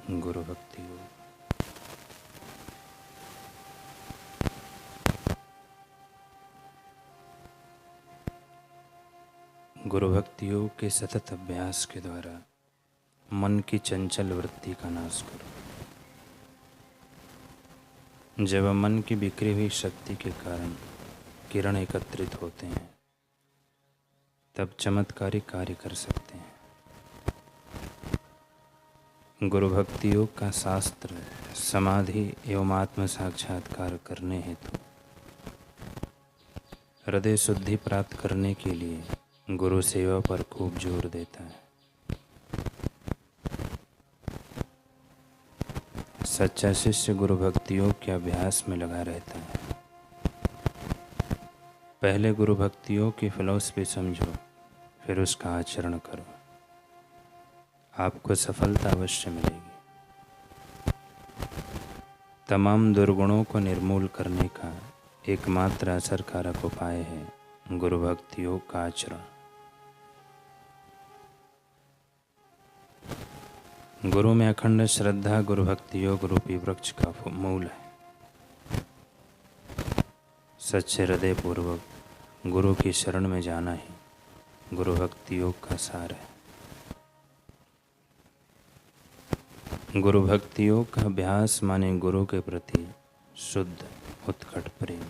गुरु भक्ति योग। गुरु भक्ति योग के सतत अभ्यास के द्वारा मन की चंचल वृत्ति का नाश करो। जब मन की बिखरी हुई शक्ति के कारण किरण एकत्रित होते हैं, तब चमत्कारी कार्य कर सकते हैं। गुरु भक्ति योग का शास्त्र समाधि एवं आत्म साक्षात्कार करने हेतु हृदय शुद्धि प्राप्त करने के लिए गुरु सेवा पर खूब जोर देता है। सच्चा शिष्य गुरु भक्ति योग के अभ्यास में लगा रहता है। पहले गुरु भक्ति योग की फिलॉसफी समझो, फिर उसका आचरण करो। आपको सफलता अवश्य मिलेगी। तमाम दुर्गुणों को निर्मूल करने का एकमात्र असरकारक उपाय है गुरु भक्ति योग का आचरण। गुरु में अखंड श्रद्धा गुरु भक्ति योग रूपी वृक्ष का मूल है। सच्चे हृदय पूर्वक गुरु की शरण में जाना ही गुरु भक्ति योग का सार है। गुरु भक्ति योग का अभ्यास माने गुरु के प्रति शुद्ध उत्कट प्रेम।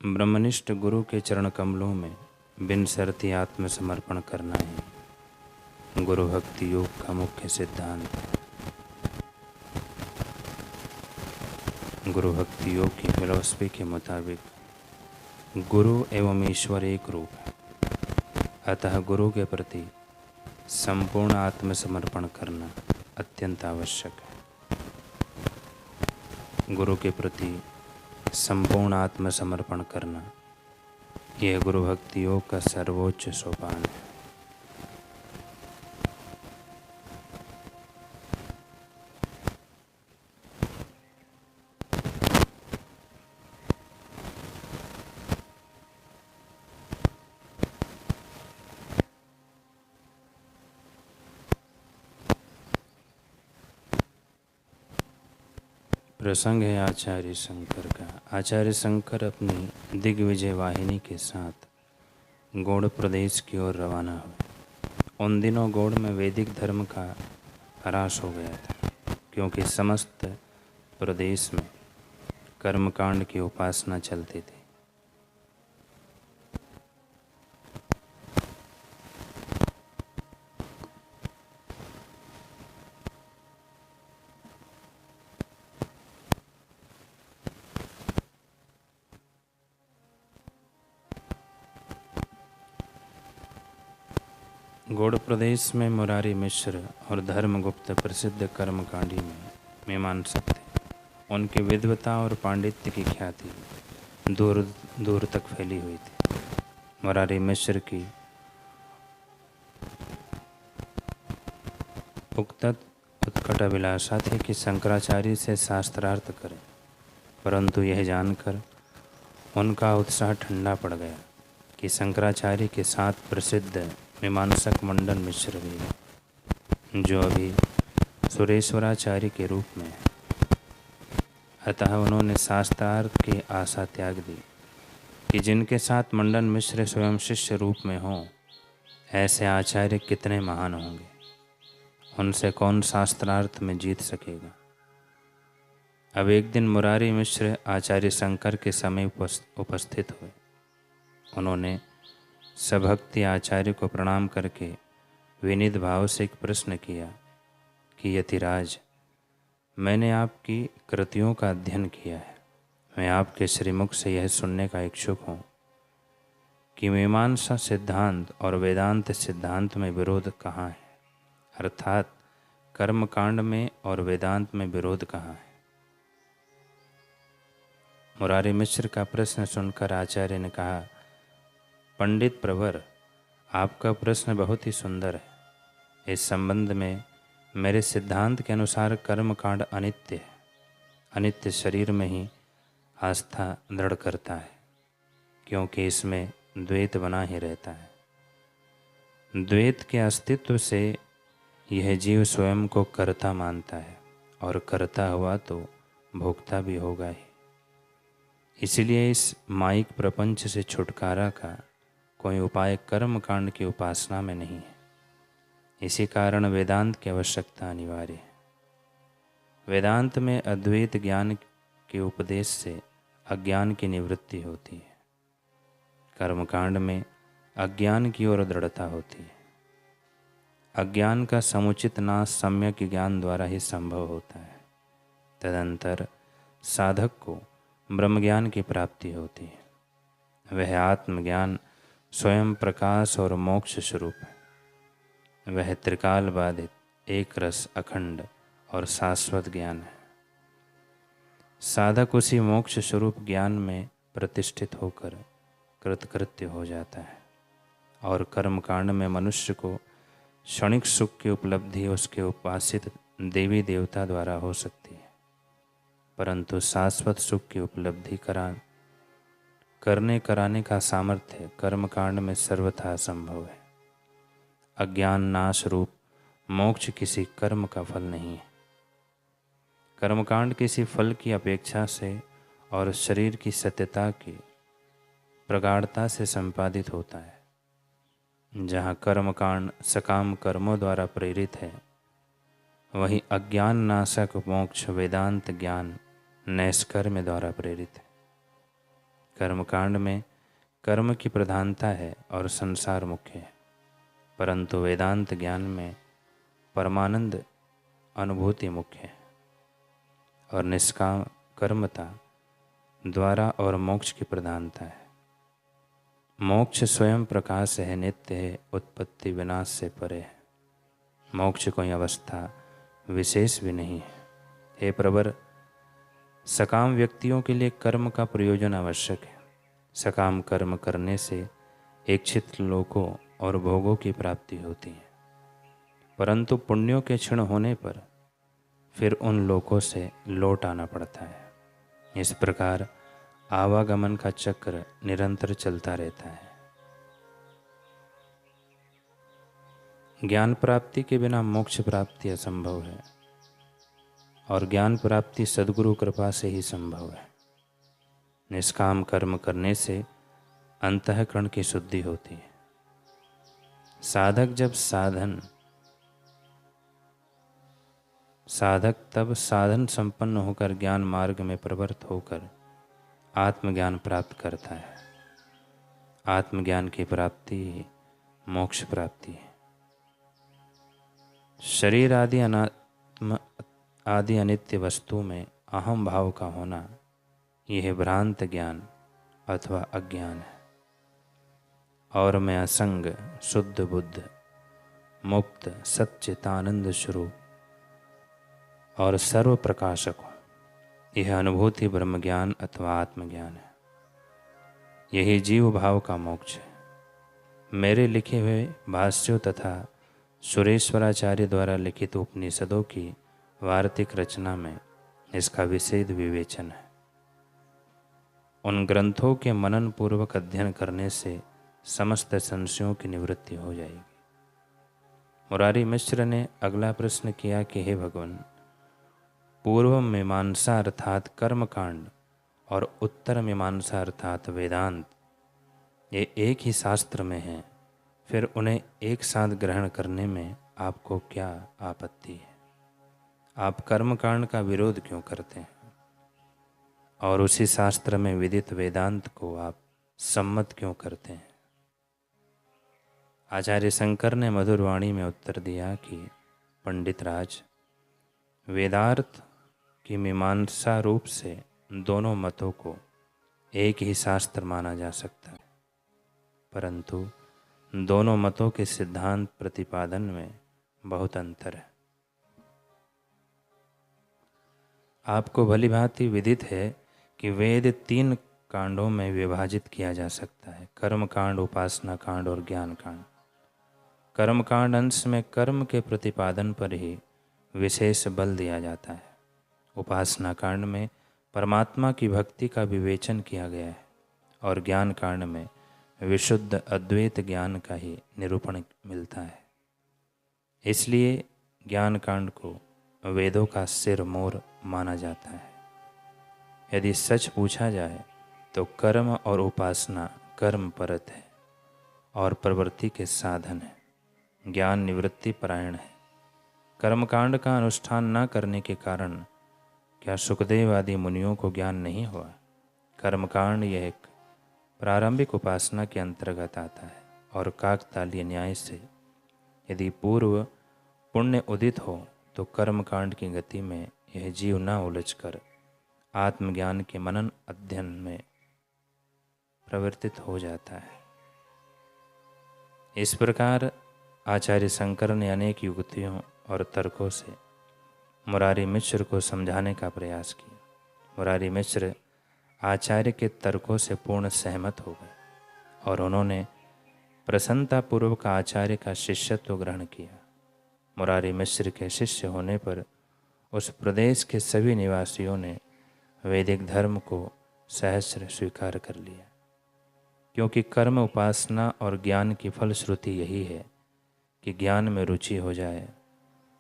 ब्रह्मनिष्ठ गुरु के चरण कमलों में बिन शर्ती आत्मसमर्पण करना ही गुरु भक्ति योग का मुख्य सिद्धांत है। गुरु भक्ति योग की फिलॉसफी के मुताबिक गुरु एवं ईश्वर एक रूप है, अतः गुरु के प्रति संपूर्ण आत्मसमर्पण करना अत्यंत आवश्यक है। गुरु के प्रति संपूर्ण आत्मसमर्पण करना यह गुरु भक्ति योग का सर्वोच्च सोपान है। प्रसंग है आचार्य शंकर का। आचार्य शंकर अपनी दिग्विजय वाहिनी के साथ गौड़ प्रदेश की ओर रवाना हुए। उन दिनों गौड़ में वैदिक धर्म का ह्रास हो गया था, क्योंकि समस्त प्रदेश में कर्मकांड की उपासना चलती थी। गौड़ प्रदेश में मुरारी मिश्र और धर्मगुप्त प्रसिद्ध कर्मकांडी में मीमांसक थे। उनकी विद्वता और पांडित्य की ख्याति दूर दूर तक फैली हुई थी। मुरारी मिश्र की उक्त उत्कट अभिलाषा थी कि शंकराचार्य से शास्त्रार्थ करें, परंतु यह जानकर उनका उत्साह ठंडा पड़ गया कि शंकराचार्य के साथ प्रसिद्ध मीमांसक मंडन मिश्र भी है, जो अभी सुरेश्वराचार्य के रूप में है। अतः उन्होंने शास्त्रार्थ की आशा त्याग दी कि जिनके साथ मंडन मिश्र स्वयं शिष्य रूप में हों, ऐसे आचार्य कितने महान होंगे, उनसे कौन शास्त्रार्थ में जीत सकेगा। अब एक दिन मुरारी मिश्र आचार्य शंकर के समीप उपस्थित हुए। उन्होंने सभक्ति आचार्य को प्रणाम करके विनीत भाव से एक प्रश्न किया कि यतिराज, मैंने आपकी कृतियों का अध्ययन किया है। मैं आपके श्रीमुख से यह सुनने का इच्छुक हूँ कि मीमांसा सिद्धांत और वेदांत सिद्धांत में विरोध कहाँ है, अर्थात कर्मकांड में और वेदांत में विरोध कहाँ है। मुरारी मिश्र का प्रश्न सुनकर आचार्य ने कहा, पंडित प्रवर, आपका प्रश्न बहुत ही सुंदर है। इस संबंध में मेरे सिद्धांत के अनुसार कर्मकांड अनित्य है। अनित्य शरीर में ही आस्था दृढ़ करता है, क्योंकि इसमें द्वैत बना ही रहता है। द्वैत के अस्तित्व से यह जीव स्वयं को कर्ता मानता है और कर्ता हुआ तो भोक्ता भी होगा ही। इसलिए इस माइक प्रपंच से छुटकारा का कोई उपाय कर्म कांड की उपासना में नहीं है। इसी कारण वेदांत की आवश्यकता अनिवार्य है। वेदांत में अद्वैत ज्ञान के उपदेश से अज्ञान की निवृत्ति होती है। कर्मकांड में अज्ञान की ओर दृढ़ता होती है। अज्ञान का समुचित नाश सम्यक ज्ञान द्वारा ही संभव होता है। तदंतर साधक को ब्रह्मज्ञान की प्राप्ति होती है। वह आत्मज्ञान स्वयं प्रकाश और मोक्ष स्वरूप है। वह त्रिकाल बाधित, एक रस, अखंड और शाश्वत ज्ञान है। साधक उसी मोक्ष स्वरूप ज्ञान में प्रतिष्ठित होकर कृतकृत्य हो जाता है और कर्मकांड में मनुष्य को क्षणिक सुख की उपलब्धि उसके उपासित देवी देवता द्वारा हो सकती है, परंतु शाश्वत सुख की उपलब्धि कराने का सामर्थ्य कर्मकांड में सर्वथा संभव है। अज्ञान नाश रूप मोक्ष किसी कर्म का फल नहीं है। कर्मकांड किसी फल की अपेक्षा से और शरीर की सत्यता की प्रगाढ़ता से संपादित होता है। जहाँ कर्मकांड सकाम कर्मों द्वारा प्रेरित है, वहीं अज्ञान नाशक मोक्ष वेदांत ज्ञान नैष्कर्म्य द्वारा प्रेरित है। कर्मकांड में कर्म की प्रधानता है और संसार मुख्य है, परंतु वेदांत ज्ञान में परमानंद अनुभूति मुख्य है और निष्काम कर्मता द्वारा और मोक्ष की प्रधानता है। मोक्ष स्वयं प्रकाश है, नित्य है, उत्पत्ति विनाश से परे है। मोक्ष कोई अवस्था विशेष भी नहीं है। हे प्रवर, सकाम व्यक्तियों के लिए कर्म का प्रयोजन आवश्यक है। सकाम कर्म करने से इच्छित लोकों और भोगों की प्राप्ति होती है, परंतु पुण्यों के क्षीण होने पर फिर उन लोकों से लौट आना पड़ता है। इस प्रकार आवागमन का चक्र निरंतर चलता रहता है। ज्ञान प्राप्ति के बिना मोक्ष प्राप्ति असंभव है और ज्ञान प्राप्ति सद्गुरु कृपा से ही संभव है। निष्काम कर्म करने से अंतःकरण की शुद्धि होती है। साधक तब साधन संपन्न होकर ज्ञान मार्ग में प्रवृत्त होकर आत्मज्ञान प्राप्त करता है। आत्मज्ञान की प्राप्ति ही मोक्ष प्राप्ति है। शरीर आदि अनित्य वस्तु में अहम भाव का होना यह भ्रांत ज्ञान अथवा अज्ञान है और मैं असंग, शुद्ध बुद्ध, मुक्त, सच्चिदानंद स्वरूप और सर्व प्रकाशक हूँ। यह अनुभूति ब्रह्मज्ञान अथवा आत्मज्ञान है। यही जीव भाव का मोक्ष है। मेरे लिखे हुए भाष्यों तथा सुरेश्वराचार्य द्वारा लिखित उपनिषदों की वार्तिक रचना में इसका विशेष विवेचन है। उन ग्रंथों के मनन पूर्वक अध्ययन करने से समस्त संशयों की निवृत्ति हो जाएगी। मुरारी मिश्र ने अगला प्रश्न किया कि हे भगवान, पूर्व मीमांसा अर्थात कर्मकांड और उत्तर मीमांसा अर्थात वेदांत ये एक ही शास्त्र में हैं, फिर उन्हें एक साथ ग्रहण करने में आपको क्या आपत्ति है? आप कर्मकांड का विरोध क्यों करते हैं और उसी शास्त्र में विदित वेदांत को आप सम्मत क्यों करते हैं? आचार्य शंकर ने मधुर वाणी में उत्तर दिया कि पंडित राज, वेदार्थ की मीमांसा रूप से दोनों मतों को एक ही शास्त्र माना जा सकता है, परंतु दोनों मतों के सिद्धांत प्रतिपादन में बहुत अंतर है। आपको भलीभांति विदित है कि वेद 3 कांडों में विभाजित किया जा सकता है: कर्म कांड, उपासना कांड और ज्ञान कांड। कर्म कांड अंश में कर्म के प्रतिपादन पर ही विशेष बल दिया जाता है। उपासना कांड में परमात्मा की भक्ति का विवेचन किया गया है और ज्ञान कांड में विशुद्ध अद्वैत ज्ञान का ही निरूपण मिलता है। इसलिए ज्ञान कांड को वेदों का सिर मोर माना जाता है। यदि सच पूछा जाए तो कर्म और उपासना कर्म परत है और प्रवृत्ति के साधन है। ज्ञान निवृत्ति परायण है। कर्मकांड का अनुष्ठान न करने के कारण क्या सुखदेव आदि मुनियों को ज्ञान नहीं हुआ? कर्मकांड यह एक प्रारंभिक उपासना के अंतर्गत आता है और काकतालीय न्याय से यदि पूर्व पुण्य उदित हो तो कर्मकांड की गति में यह जीव न उलझकर आत्मज्ञान के मनन अध्ययन में प्रवर्तित हो जाता है। इस प्रकार आचार्य शंकर ने अनेक युक्तियों और तर्कों से मुरारी मिश्र को समझाने का प्रयास किया। मुरारी मिश्र आचार्य के तर्कों से पूर्ण सहमत हो गए और उन्होंने प्रसन्नतापूर्वक आचार्य का शिष्यत्व ग्रहण किया। मुरारी मिश्र के शिष्य होने पर उस प्रदेश के सभी निवासियों ने वैदिक धर्म को सहस्र स्वीकार कर लिया, क्योंकि कर्म उपासना और ज्ञान की फलश्रुति यही है कि ज्ञान में रुचि हो जाए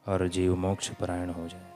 और जीव मोक्ष परायण हो जाए।